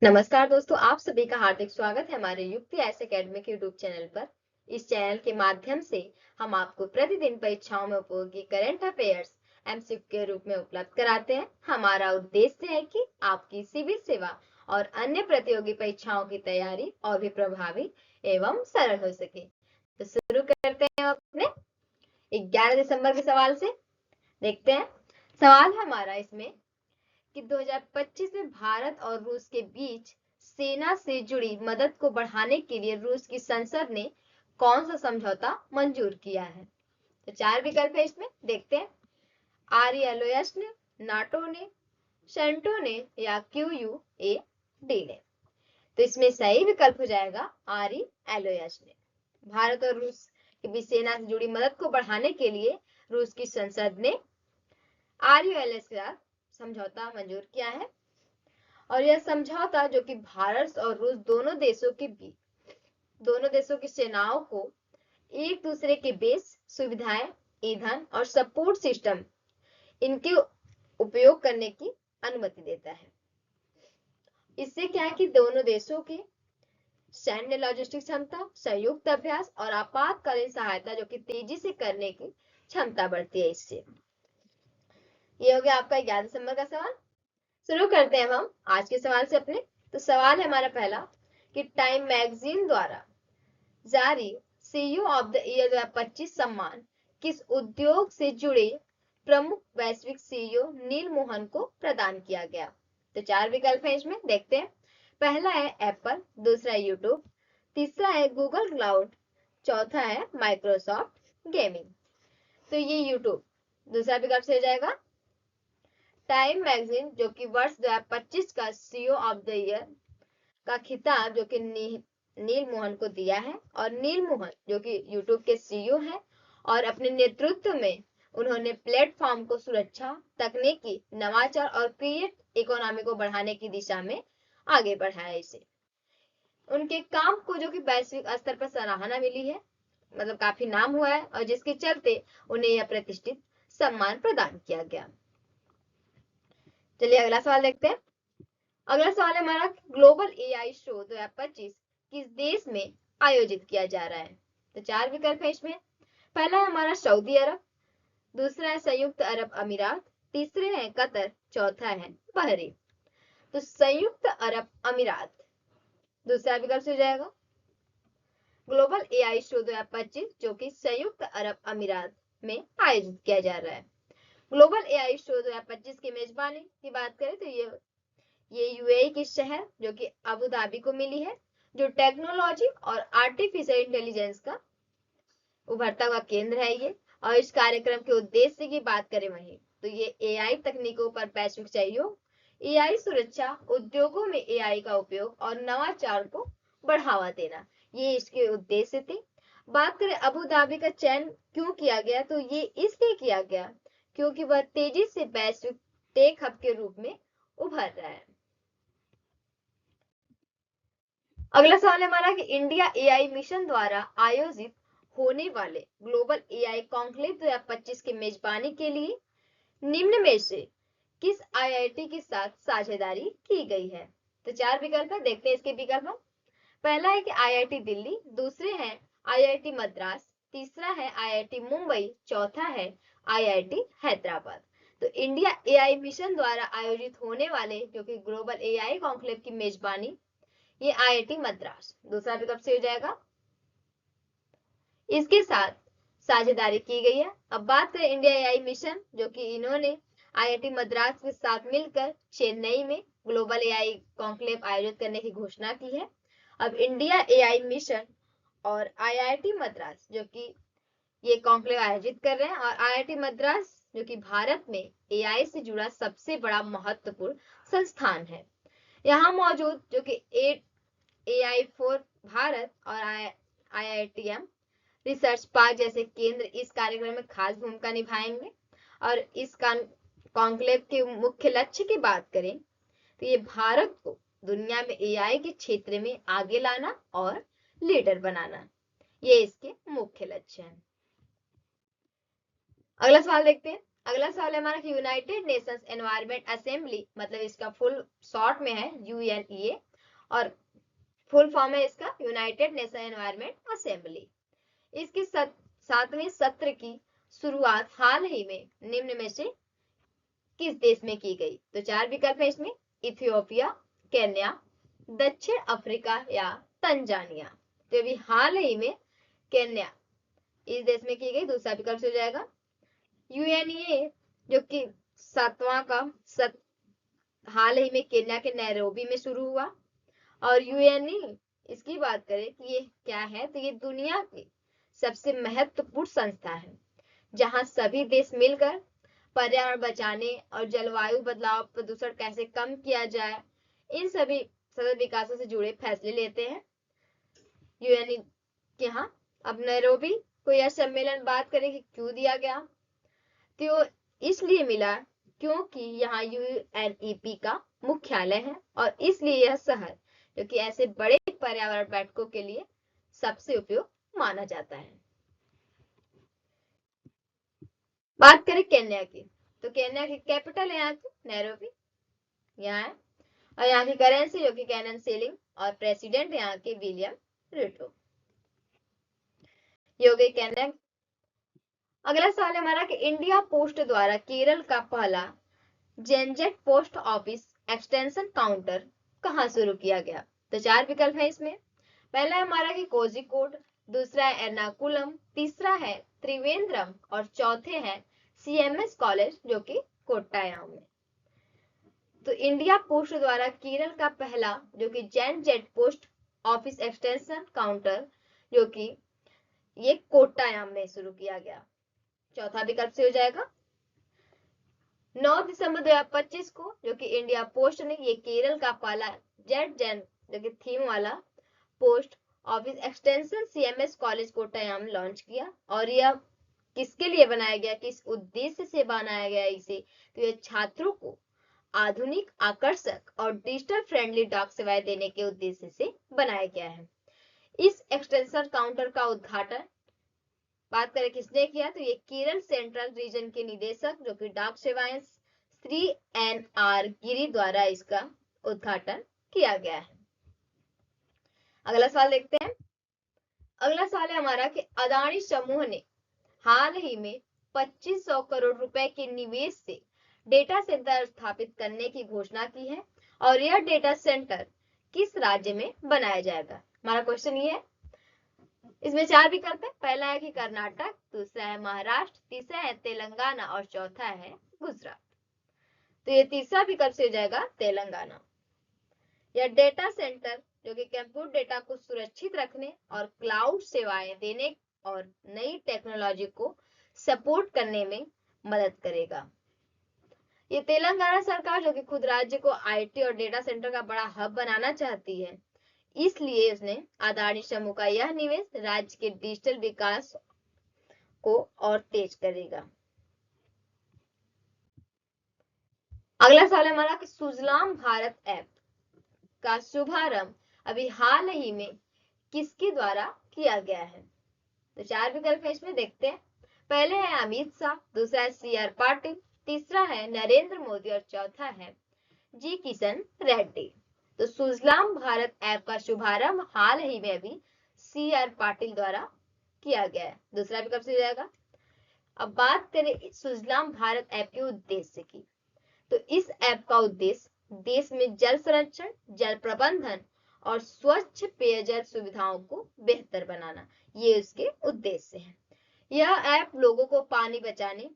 नमस्कार दोस्तों, आप सभी का हार्दिक स्वागत है हमारे युक्ति एस एकेडमिक यूट्यूब चैनल पर। इस चैनल के माध्यम से हम आपको प्रतिदिन परीक्षाओं में उपयोगी करंट अफेयर्स एमसीक्यू के रूप में उपलब्ध कराते हैं। हमारा उद्देश्य है कि आपकी सिविल सेवा और अन्य प्रतियोगी परीक्षाओं की तैयारी और भी प्रभावी एवं सरल हो सके। तो शुरू करते हैं अपने 11 दिसंबर के सवाल से। देखते हैं सवाल हमारा इसमें कि 2025 में भारत और रूस के बीच सेना से जुड़ी मदद को बढ़ाने के लिए रूस की संसद ने कौन सा समझौता मंजूर किया है। तो 4 विकल्प है इसमें, देखते हैं। RELOS ने, नाटो ने, सेंटो ने या QUAD ने। तो इसमें सही विकल्प हो जाएगा RELOS ने। भारत और रूस के बीच सेना से जुड़ी मदद को बढ़ाने के लिए रूस की संसद ने RELOS के साथ समझौता मंजूर किया है। और यह समझौता जो कि भारत और रूस दोनों देशों की सेनाओं को एक दूसरे के बेस, सुविधाएं, ईंधन और सपोर्ट सिस्टम इनके उपयोग करने की अनुमति देता है। इससे क्या है कि दोनों देशों के सैन्य लॉजिस्टिक क्षमता, संयुक्त अभ्यास और आपातकालीन सहायता जो कि तेजी से करने की क्षमता बढ़ती है। इससे ये हो गया आपका 11 दिसंबर का सवाल। शुरू करते हैं हम आज के सवाल से अपने। तो सवाल है हमारा पहला कि टाइम मैगजीन द्वारा जारी सीईओ ऑफ द ईयर 2025 सम्मान किस उद्योग से जुड़े प्रमुख वैश्विक सीईओ नील मोहन को प्रदान किया गया। तो 4 विकल्प है इसमें, देखते हैं। पहला है एप्पल, दूसरा है यूट्यूब, तीसरा है गूगल क्लाउड, चौथा है माइक्रोसॉफ्ट गेमिंग। तो ये यूट्यूब दूसरा विकल्प से हो जाएगा। टाइम मैगजीन जो कि वर्ष 2025 का सीईओ ऑफ द ईयर का खिताब जो कि नील मोहन को दिया है। और नील मोहन जो कि यूट्यूब के सीईओ है और अपने नेतृत्व में उन्होंने प्लेटफॉर्म को सुरक्षा, तकनीकी, नवाचार और क्रिएट इकोनॉमी को बढ़ाने की दिशा में आगे बढ़ाया। इसे उनके काम को जो कि वैश्विक स्तर पर सराहना मिली है, मतलब काफी नाम हुआ है, और जिसके चलते उन्हें यह प्रतिष्ठित सम्मान प्रदान किया गया। चलिए अगला सवाल देखते हैं। अगला सवाल है हमारा, ग्लोबल एआई शो 2025 किस देश में आयोजित किया जा रहा है। तो 4 विकल्प है इसमें। पहला है हमारा सऊदी अरब, दूसरा है संयुक्त अरब अमीरात, तीसरे है कतर, चौथा है बहरीन। तो संयुक्त अरब अमीरात दूसरा विकल्प हो जाएगा। ग्लोबल एआई शो 2025 जो कि संयुक्त अरब अमीरात में आयोजित किया जा रहा है। ग्लोबल एआई शो 2025 की मेजबानी की बात करें तो ये यूएई के शहर जो कि अबू धाबी को मिली है, जो टेक्नोलॉजी और आर्टिफिशियल इंटेलिजेंस का उभरता हुआ केंद्र है ये। और इस कार्यक्रम के उद्देश्य की बात करें वहीं तो ये एआई तकनीकों पर वैश्विक सहयोग, एआई सुरक्षा, उद्योगों में एआई का उपयोग और नवाचार को बढ़ावा देना, ये इसके उद्देश्य थे। बात करें अबू धाबी का चयन क्यों किया गया, तो ये इसलिए किया गया क्योंकि वह तेजी से वैश्विक टेक हब के रूप में उभर रहा है। अगला सवाल है हमारा कि इंडिया एआई मिशन द्वारा आयोजित होने वाले ग्लोबल एआई कॉन्क्लेव 2025 की मेजबानी के लिए निम्न में से किस आईआईटी के साथ साझेदारी की गई है। तो 4 विकल्प है, देखते हैं इसके विकल्प। पहला है कि आईआईटी दिल्ली, दूसरे हैं आईआईटी मद्रास, तीसरा है आईआईटी मुंबई, चौथा है आईआईटी हैदराबाद। तो इंडिया एआई मिशन द्वारा आयोजित होने वाले जो कि ग्लोबल एआई कॉन्क्लेव की मेजबानी ये आईआईटी मद्रास दूसरा विकल्प से हो जाएगा, इसके साथ साझेदारी की गई है। अब बात करें इंडिया एआई मिशन जो कि इन्होंने आईआईटी मद्रास के साथ मिलकर चेन्नई में ग्लोबल एआई कॉन्क्लेव आयोजित करने की घोषणा की है। अब इंडिया एआई मिशन और आईआईटी मद्रास जो कि ये कॉन्क्लेव आयोजित कर रहे हैं, और आईआईटी मद्रास जो कि भारत में एआई से जुड़ा सबसे बड़ा महत्वपूर्ण संस्थान है। यहाँ मौजूद जो कि AI फॉर भारत और IITM रिसर्च पार्क जैसे केंद्र इस कार्यक्रम में खास भूमिका निभाएंगे। और इस कॉन्क्लेव के मुख्य लक्ष्य की बात करें तो ये भारत को दुनिया में एआई के क्षेत्र में आगे लाना और लीडर बनाना, ये इसके मुख्य लक्ष्य हैं। अगला सवाल देखते हैं। अगला सवाल है हमारा कि यूनाइटेड नेशंस एनवायरनमेंट असेंबली, मतलब इसका फुल शॉर्ट में है UNEA, और फुल फॉर्म है इसका यूनाइटेड नेशन एनवायरनमेंट असेंबली। इसके 7वें सत्र की शुरुआत हाल ही में निम्न में से किस देश में की गई? तो 4 विकल्प है इसमें, इथियोपिया, केन्या, दक्षिण अफ्रीका या तंजानिया। तो अभी हाल ही में केन्या इस देश में की गई, दूसरा विकल्प से हो जाएगा। यूएनए जो कि 7वां का हाल ही में केन्या के नैरोबी में शुरू हुआ। और यूएनए इसकी बात करें कि ये क्या है, तो ये दुनिया की सबसे महत्वपूर्ण संस्था है जहां सभी देश मिलकर पर्यावरण बचाने और जलवायु बदलाव प्रदूषण कैसे कम किया जाए इन सभी सतत विकासों से जुड़े फैसले लेते हैं। यूएनए के यहाँ अब नैरोबी को यह सम्मेलन बात करें कि क्यों दिया गया, तो इसलिए मिला क्योंकि यहाँ यूएनईपी का मुख्यालय है और इसलिए यह शहर जो कि ऐसे बड़े पर्यावरण बैठकों के लिए सबसे उपयुक्त माना जाता है। बात करें केन्या की, तो केन्या की कैपिटल है यहाँ की नैरोबी, यहाँ है। और यहाँ की करेंसी जो कि केन्यन शिलिंग और प्रेसिडेंट यहाँ के विलियम रूटो। ये हो गई केन्या। अगला सवाल हमारा कि इंडिया पोस्ट द्वारा केरल का पहला जेनजेट पोस्ट ऑफिस एक्सटेंशन काउंटर कहाँ शुरू किया गया? तो 4 विकल्प है इसमें। पहला है हमारा कि कोझिकोड, दूसरा है एर्नाकुलम, तीसरा है त्रिवेंद्रम और चौथे है सीएमएस कॉलेज जो कि कोट्टायाम में। तो इंडिया पोस्ट द्वारा केरल का पहला जो कि जेनजेट पोस्ट ऑफिस एक्सटेंशन काउंटर जो कि ये कोट्टायाम में शुरू किया गया, चौथा विकल्प से हो जाएगा। 9 दिसंबर 2025 को जो कि इंडिया पोस्ट ने ये केरल का पहला जेट जेन जो कि थीम वाला post office extension CMS college Kottayam launch किया। और यह किसके लिए बनाया गया, किस उद्देश्य से बनाया गया इसे, तो यह छात्रों को आधुनिक, आकर्षक और डिजिटल फ्रेंडली डाक सेवाएं देने के उद्देश्य से बनाया गया है। इस एक्सटेंशन काउंटर का उद्घाटन बात करें किसने किया, तो ये केरल सेंट्रल रीजन के निदेशक जो कि डाक सेवाएं श्री एन.आर. गिरी द्वारा इसका उद्घाटन किया गया है। अगला सवाल देखते हैं। अगला सवाल है हमारा कि अदानी समूह ने हाल ही में 2500 करोड़ रुपए के निवेश से डेटा सेंटर स्थापित करने की घोषणा की है और यह डेटा सेंटर किस राज्य में बनाया जाएगा? हमारा क्वेश्चन ये है। इसमें 4 विकल्प है। पहला है कि कर्नाटक, दूसरा है महाराष्ट्र, तीसरा है तेलंगाना और चौथा है गुजरात। तो ये तीसरा विकल्प से हो जाएगा तेलंगाना। यह डेटा सेंटर जो कि कंप्यूटर डेटा को सुरक्षित रखने और क्लाउड सेवाएं देने और नई टेक्नोलॉजी को सपोर्ट करने में मदद करेगा। ये तेलंगाना सरकार जो कि खुद राज्य को आईटी और डेटा सेंटर का बड़ा हब बनाना चाहती है, इसलिए उसने अदानी समूह का यह निवेश राज्य के डिजिटल विकास को और तेज करेगा। अगला सवाल है हमारा कि सुजलाम भारत ऐप का शुभारंभ अभी हाल ही में किसके द्वारा किया गया है? तो 4 विकल्प है इसमें, देखते हैं। पहले है अमित शाह, दूसरा है सी.आर. पाटिल, तीसरा है नरेंद्र मोदी और चौथा है जी किशन रेड्डी। तो सुजलाम भारत ऐप का शुभारंभ हाल ही में अभी सी.आर. पाटिल द्वारा किया गया है, दूसरा विकल्प से जाएगा। अब बात करें सुजलाम भारत ऐप के उद्देश्य की, तो इस ऐप का उद्देश्य देश में जल संरक्षण, जल प्रबंधन और स्वच्छ पेयजल सुविधाओं को बेहतर बनाना, ये उसके उद्देश्य है। यह ऐप लोगों को पानी बचाने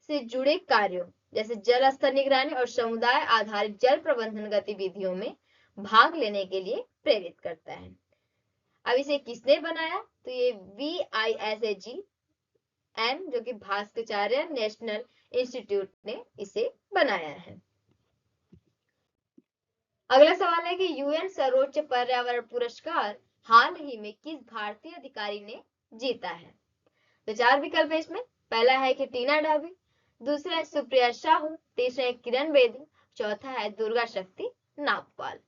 से जुड़े कार्यों जैसे जल स्तर निगरानी और समुदाय आधारित जल प्रबंधन गतिविधियों में भाग लेने के लिए प्रेरित करता है। अब इसे किसने बनाया, तो ये VISAG जो कि भास्कराचार्य नेशनल इंस्टीट्यूट ने इसे बनाया है। अगला सवाल है कि यूएन सर्वोच्च पर्यावरण पुरस्कार हाल ही में किस भारतीय अधिकारी ने जीता है? तो 4 विकल्प है इसमें। पहला है कि टीना डावी, दूसरा है सुप्रिया साहू, तीसरा है किरण बेदी, चौथा है दुर्गा शक्ति नागपाल।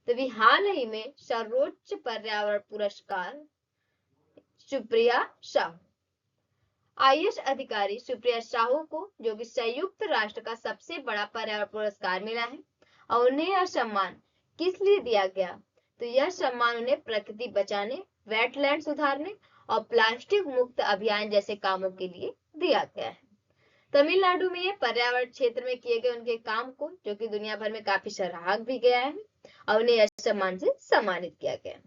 तो भी हाल ही में सर्वोच्च पर्यावरण पुरस्कार सुप्रिया साहू, आईएएस अधिकारी सुप्रिया साहू को जो कि संयुक्त राष्ट्र का सबसे बड़ा पर्यावरण पुरस्कार मिला है और उन्हें यह सम्मान किस लिए दिया गया? तो यह सम्मान उन्हें प्रकृति बचाने, वेटलैंड सुधारने और प्लास्टिक मुक्त अभियान जैसे कामों के लिए दिया गया है। तमिलनाडु में ये पर्यावरण क्षेत्र में किए गए उनके काम को, जो कि दुनिया भर में काफी सराहा भी गया है, और उन्हें यह सम्मान से सम्मानित किया गया।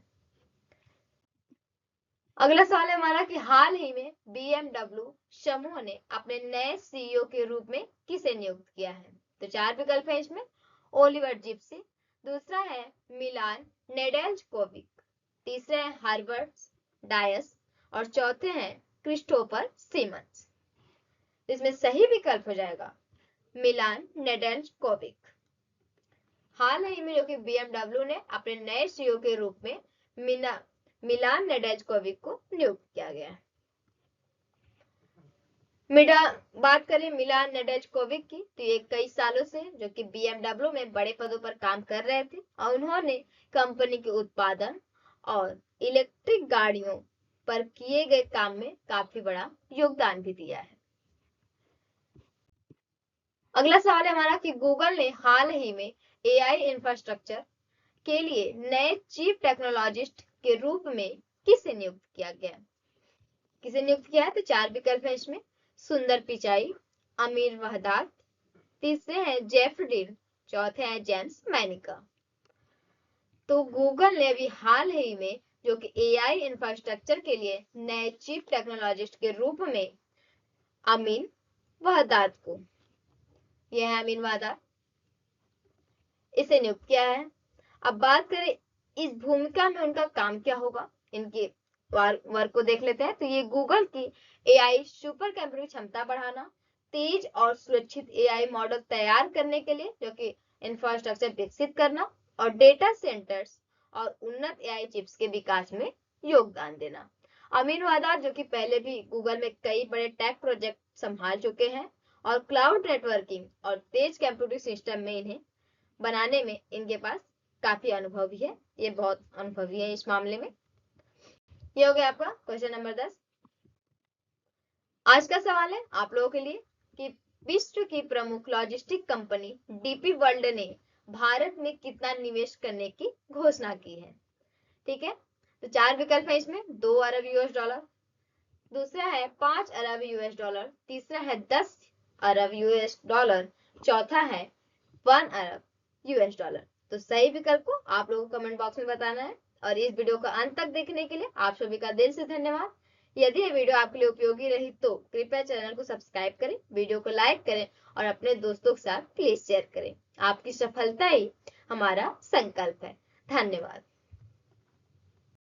अगला सवाल है हमारा कि हाल ही में BMW समूह ने अपने नए सीईओ के रूप में किसे नियुक्त किया है? तो 4 विकल्प है इसमें। ओलिवर जिप्सी, दूसरा है मिलान नेडेल्चकोविक, तीसरे हैं हर्बर्ट डायस और चौथे हैं क्रिस्टोफर सीमंस। इसमें सही विकल्प हो जाएगा मिलान नेडेल्चकोविक। हाल ही में जो कि BMW ने अपने नए सीईओ के रूप में मिलान नेडेल्चकोविक को नियुक्त किया गया है। बात करें मिलान नेडेल्चकोविक की, तो ये कई सालों से जो कि BMW में बड़े पदों पर काम कर रहे थे और उन्होंने कंपनी के उत्पादन और इलेक्ट्रिक गाड़ियों पर किए गए काम में काफी बड़ा योगदान भी दिया है। अगला सवाल है हमारा कि गूगल ने हाल ही में AI इंफ्रास्ट्रक्चर के लिए नए चीफ टेक्नोलॉजिस्ट के रूप में किसे नियुक्त किया गया? किसे नियुक्त किया है? तो 4 विकल्प है इसमें। सुंदर पिचाई, अमीर वहदात, तीसरे हैं जेफ डील, चौथे हैं जेम्स मैनिका। तो गूगल ने अभी हाल ही में जो कि AI इंफ्रास्ट्रक्चर के लिए नए चीफ टेक्नोलॉजिस्ट के रूप में अमीन वहदात को, यह है अमीन वहदात, इसे नियुक्त किया है। अब बात करें इस भूमिका में उनका काम क्या होगा, इनके वर्क को देख लेते हैं। तो ये गूगल की AI सुपर कंप्यूटिंग क्षमता बढ़ाना, तेज और सुरक्षित AI मॉडल तैयार करने के लिए जो कि इंफ्रास्ट्रक्चर विकसित करना और डेटा सेंटर्स और उन्नत AI चिप्स के विकास में योगदान देना। अमीन वहदात जो कि पहले भी गूगल में कई बड़े टेक प्रोजेक्ट संभाल चुके हैं और क्लाउड नेटवर्किंग और तेज कंप्यूटिंग सिस्टम में इन्हें बनाने में इनके पास काफी अनुभव भी है, ये बहुत अनुभवी है इस मामले में। ये हो गया आपका क्वेश्चन नंबर 10। आज का सवाल है आप लोगों के लिए कि विश्व की प्रमुख लॉजिस्टिक कंपनी डीपी वर्ल्ड ने भारत में कितना निवेश करने की घोषणा की है? ठीक है, तो 4 विकल्प है इसमें। 2 अरब US डॉलर, दूसरा है 5 अरब US डॉलर, तीसरा है 10 अरब US डॉलर, चौथा है 1 अरब US डॉलर। तो सही विकल्प को आप लोगों को कमेंट बॉक्स में बताना है। और इस वीडियो को अंत तक देखने के लिए आप सभी का दिल से धन्यवाद। यदि ये वीडियो आपके लिए उपयोगी रही तो कृपया चैनल को सब्सक्राइब करें, वीडियो को लाइक करें और अपने दोस्तों के साथ प्लीज शेयर करें। आपकी सफलता ही हमारा संकल्प है। धन्यवाद।